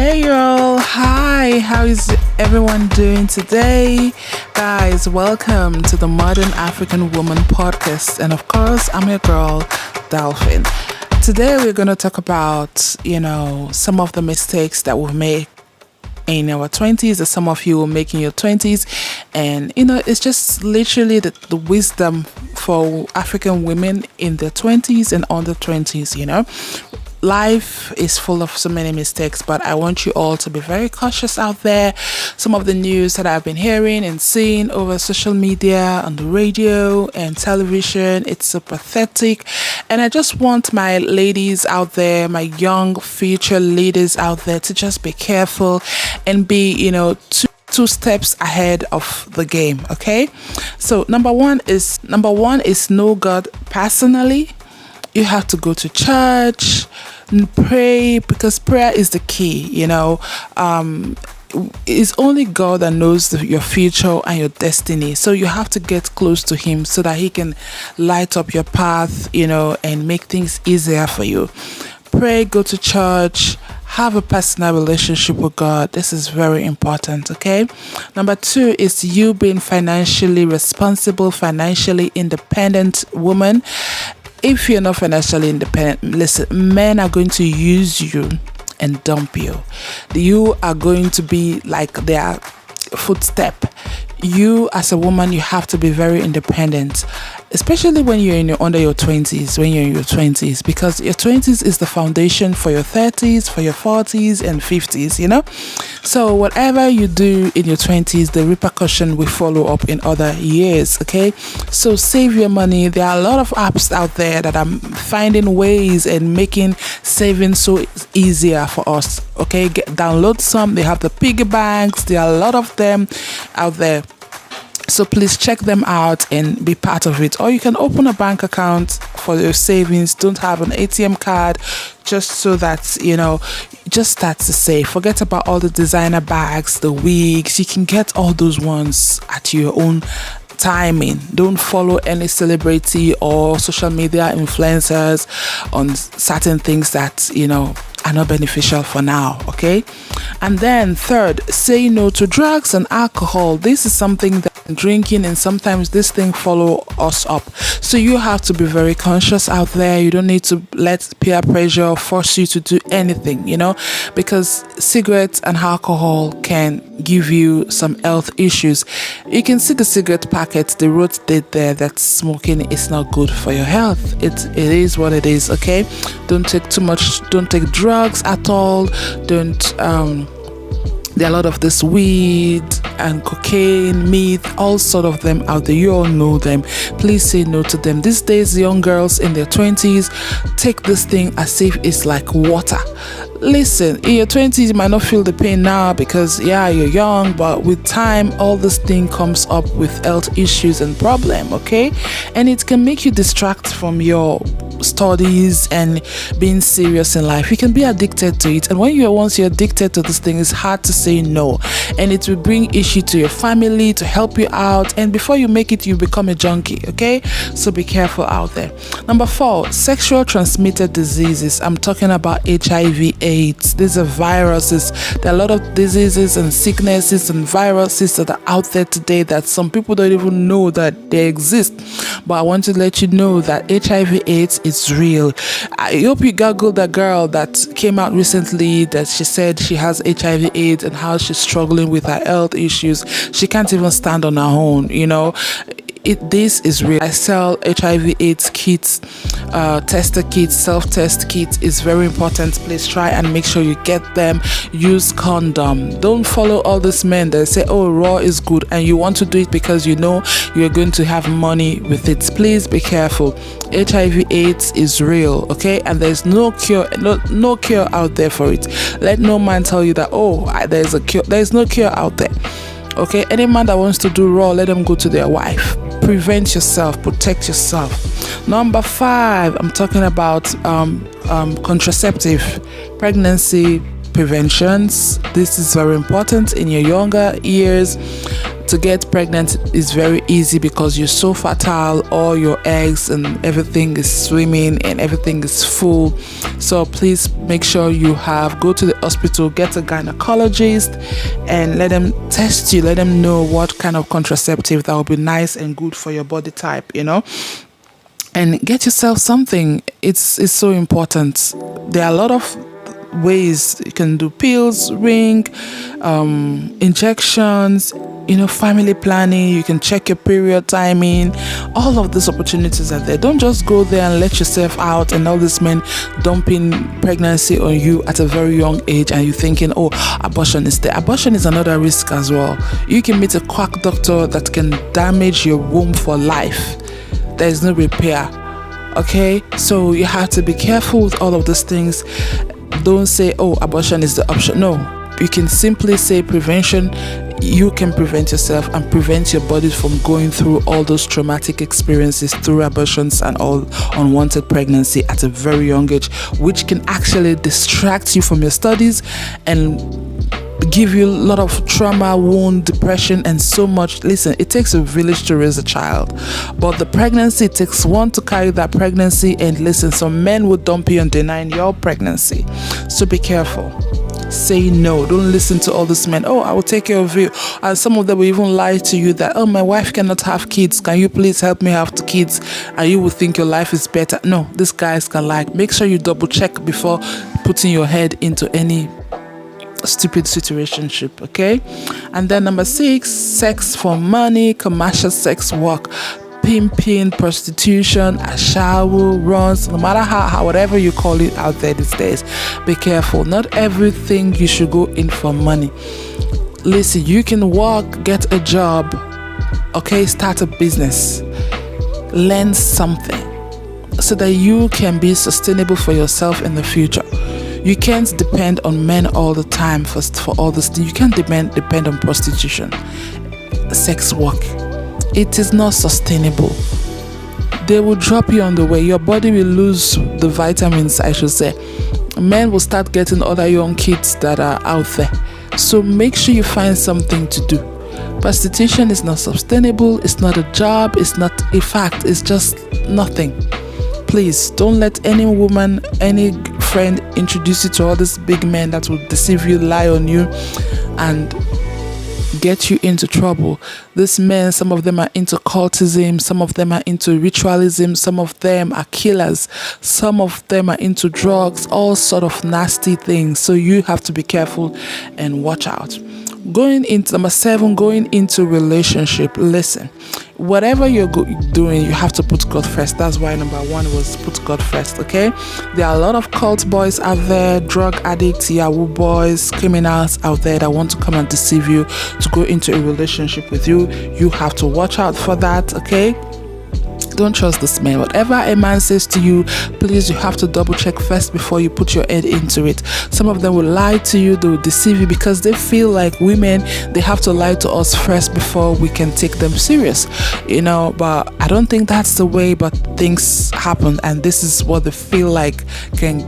Hey y'all, hi, how is everyone doing today? Guys, welcome to the Modern African Woman podcast, and of course, I'm your girl, Dolphin. Today we're going to talk about, some of the mistakes that we've made in our 20s, that some of you will make in your 20s, and it's just literally the wisdom for African women in their 20s and under 20s. Life is full of so many mistakes, but I want you all to be very cautious out there. Some of the news that I've been hearing and seeing over social media, on the radio and television, it's so pathetic. And I just want my ladies out there, my young future leaders out there, to just be careful and be, two steps ahead of the game. Okay, so number one is know God personally. You have to go to church and pray, because prayer is the key. It's only God that knows your future and your destiny. So you have to get close to Him so that He can light up your path, and make things easier for you. Pray, go to church, have a personal relationship with God. This is very important, okay? Number two is you being financially responsible, financially independent woman. If you're not financially independent, listen, men are going to use you and dump you. You are going to be like their footstep. You as a woman, you have to be very independent, especially when you're under your 20s, because your 20s is the foundation for your 30s, for your 40s and 50s, So whatever you do in your 20s, the repercussion will follow up in other years, okay? So save your money. There are a lot of apps out there that are finding ways and making saving so easier for us, okay? Download some. They have the piggy banks. There are a lot of them out there. So please check them out and be part of it. Or you can open a bank account for your savings. Don't have an ATM card, just so that, just start to save. Forget about all the designer bags, the wigs. You can get all those ones at your own timing. Don't follow any celebrity or social media influencers on certain things that, are not beneficial for now, okay? And then third, say no to drugs and alcohol. This is something that drinking, and sometimes this thing follow us up. So you have to be very conscious out there. You don't need to let peer pressure force you to do anything, because cigarettes and alcohol can give you some health issues. You can see the cigarette packets, the road date there, that smoking is not good for your health. It is what it is, okay? Don't take too much, don't take drugs at all. There are a lot of this weed and cocaine, meth, all sort of them out there. You all know them. Please say no to them. These days, young girls in their 20s take this thing as if it's like water. Listen, in your 20s, you might not feel the pain now because, you're young, but with time, all this thing comes up with health issues and problem, okay? And it can make you distract from your studies and being serious in life. You can be addicted to it, and once you're addicted to this thing, it's hard to say no, and it will bring issue to your family to help you out, and before you make it, you become a junkie, okay? So be careful out there. Number 4, sexual transmitted diseases. I'm talking about HIV/AIDS. These are viruses. There are a lot of diseases and sicknesses and viruses that are out there today that some people don't even know that they exist. But I want to let you know that HIV/AIDS is real. I hope you googled that girl that came out recently that she said she has HIV/AIDS and how she's struggling with her health issues. She can't even stand on her own, This is real. I sell HIV/AIDS kits, tester kits, self-test kits. Is very important. Please try and make sure you get them. Use condom. Don't follow all these men that say, raw is good, and you want to do it because you're going to have money with it. Please be careful. HIV/AIDS is real, okay? And there's no cure, no cure out there for it. Let no man tell you that, there's a cure. There's no cure out there. Okay, any man that wants to do raw, let them go to their wife. Prevent yourself, protect yourself. Number 5, I'm talking about contraceptive, pregnancy preventions. This is very important in your younger years. To get pregnant is very easy because you're so fertile, all your eggs and everything is swimming and everything is full. So please make sure you go to the hospital, get a gynecologist and let them test you, let them know what kind of contraceptive that will be nice and good for your body type, and get yourself something. It's so important. There are a lot of ways you can do: pills, ring, injections, family planning. You can check your period timing. All of these opportunities are there. Don't just go there and let yourself out and all these men dumping pregnancy on you at a very young age and you thinking, oh, abortion is there. Abortion is another risk as well. You can meet a quack doctor that can damage your womb for life. There is no repair. Okay, so you have to be careful with all of these things. Don't say, oh, abortion is the option. No, you can simply say prevention. You can prevent yourself and prevent your body from going through all those traumatic experiences through abortions and all unwanted pregnancy at a very young age, which can actually distract you from your studies and give you a lot of trauma, wound, depression, and so much. Listen, it takes a village to raise a child, but the pregnancy, it takes one to carry that pregnancy. And listen, some men will dump you and deny your pregnancy. So be careful. Say no. Don't listen to all these men. Oh, I will take care of you. And some of them will even lie to you that, oh, my wife cannot have kids. Can you please help me have the kids? And you will think your life is better. No, these guys can lie. Make sure you double check before putting your head into any stupid situationship. Okay. And then number 6, sex for money, commercial sex work, pimping, prostitution, ashawo, runs, no matter how whatever you call it out there these days. Be careful. Not everything you should go in for money. Listen, you can work, get a job, okay, start a business, learn something so that you can be sustainable for yourself in the future. You can't depend on men all the time for all this. You can't depend on prostitution, sex work. It is not sustainable. They will drop you on the way. Your body will lose the vitamins, I should say. Men will start getting other young kids that are out there. So make sure you find something to do. Prostitution is not sustainable. It's not a job. It's not a fact. It's just nothing. Please don't let any woman, any friend introduce you to all these big men that will deceive you, lie on you, and get you into trouble. These men, some of them are into cultism, some of them are into ritualism, some of them are killers, some of them are into drugs, all sort of nasty things. So you have to be careful and watch out. Going into number 7, going into relationship. Listen, whatever you're doing, you have to put God first. That's why number 1 was put God first. Okay, there are a lot of cult boys out there, drug addicts, Yahoo boys, criminals out there that want to come and deceive you to go into a relationship with you. You have to watch out for that. Okay, don't trust this man. Whatever a man says to you, please, you have to double check first before you put your head into it. Some of them will lie to you, they will deceive you because they feel like women, they have to lie to us first before we can take them serious, but I don't think that's the way, but things happen, and this is what they feel like can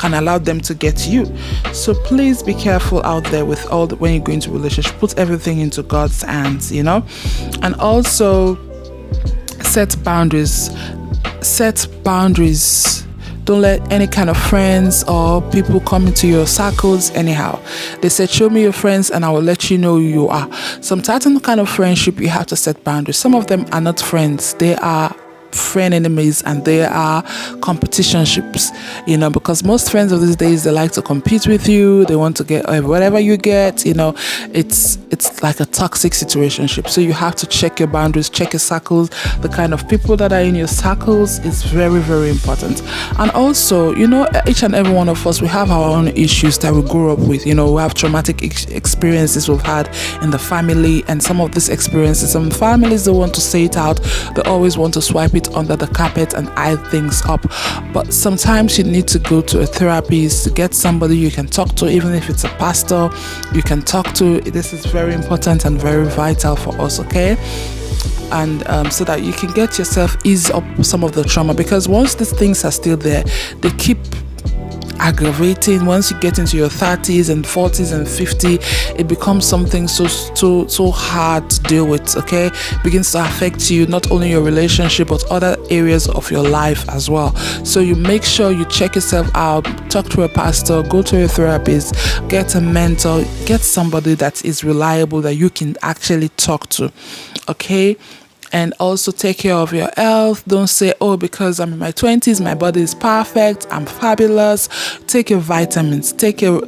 allow them to get you. So please be careful out there with when you go into a relationship. Put everything into God's hands, and also set boundaries. Don't let any kind of friends or people come into your circles anyhow. They said, show me your friends and I will let you know who you are. Some certain kind of friendship, you have to set boundaries. Some of them are not friends. They are friend enemies and they are competitionships, because most friends of these days, they like to compete with you. They want to get whatever you get, it's like a toxic situationship. So you have to check your boundaries, check your circles. The kind of people that are in your circles is very, very important. And also, each and every one of us, we have our own issues that we grew up with. We have traumatic experiences we've had in the family, and some of these experiences, some families don't want to say it out. They always want to swipe it under the carpet and hide things up. But sometimes you need to go to a therapist to get somebody you can talk to, even if it's a pastor you can talk to. This is very important and very vital for us, okay? And so that you can get yourself ease up some of the trauma, because once these things are still there, they keep aggravating. Once you get into your 30s and 40s and 50, it becomes something so hard to deal with. Okay, it begins to affect you, not only your relationship but other areas of your life as well. So you make sure you check yourself out, talk to a pastor, go to a therapist, get a mentor, get somebody that is reliable that you can actually talk to. Okay, and also take care of your health. Don't say, oh, because I'm in my 20s, my body is perfect, I'm fabulous. Take your vitamins, take your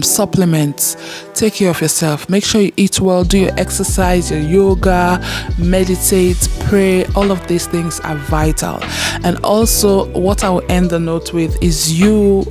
supplements, take care of yourself. Make sure you eat well, do your exercise, your yoga, meditate, pray. All of these things are vital. And also, what I will end the note with is you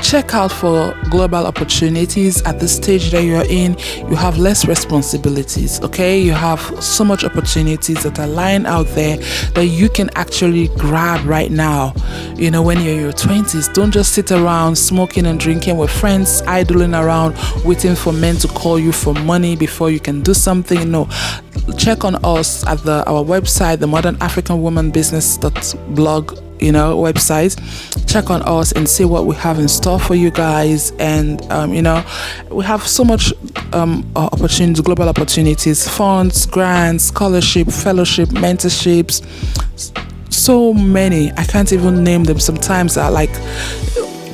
check out for global opportunities. At the stage that you're in, you have less responsibilities. Okay, you have so much opportunities that are lying out there that you can actually grab right now. You know, when you're in your 20s, don't just sit around smoking and drinking with friends, idling around, waiting for men to call you for money before you can do something. No, check on us at our website, the Modern African Woman Business.blog, website. Check on us and see what we have in store for you guys. And we have so much opportunities, global opportunities, funds, grants, scholarship, fellowship, mentorships, so many. I can't even name them. Sometimes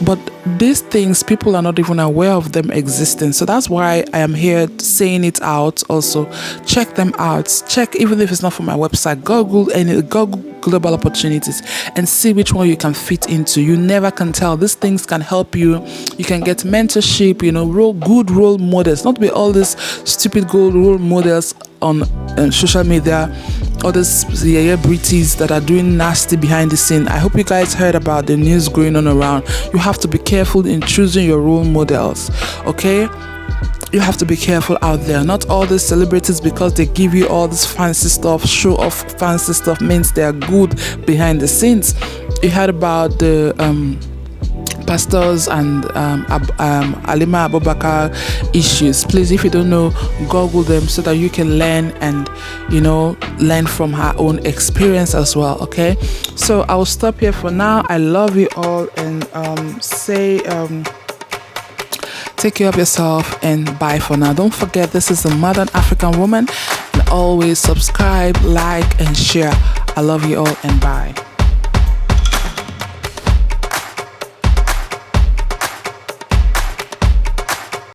but these things, people are not even aware of them existing. So that's why I am here saying it out. Also, check them out. Check, even if it's not from my website, Google global opportunities and see which one you can fit into. You never can tell. These things can help you. You can get mentorship, good role models, not be all these stupid good role models on social media, all these celebrities that are doing nasty behind the scene. I hope you guys heard about the news going on around. You have to be careful in choosing your role models. Okay, you have to be careful out there. Not all these celebrities, because they give you all this fancy stuff, show off fancy stuff, means they are good behind the scenes. You heard about the pastors and Alima Abubakar issues. Please, if you don't know, Google them so that you can learn and learn from her own experience as well. Okay, so I will stop here for now. I love you all, and take care of yourself, and bye for now. Don't forget, this is the Modern African Woman, and always subscribe, like, and share. I love you all, and bye.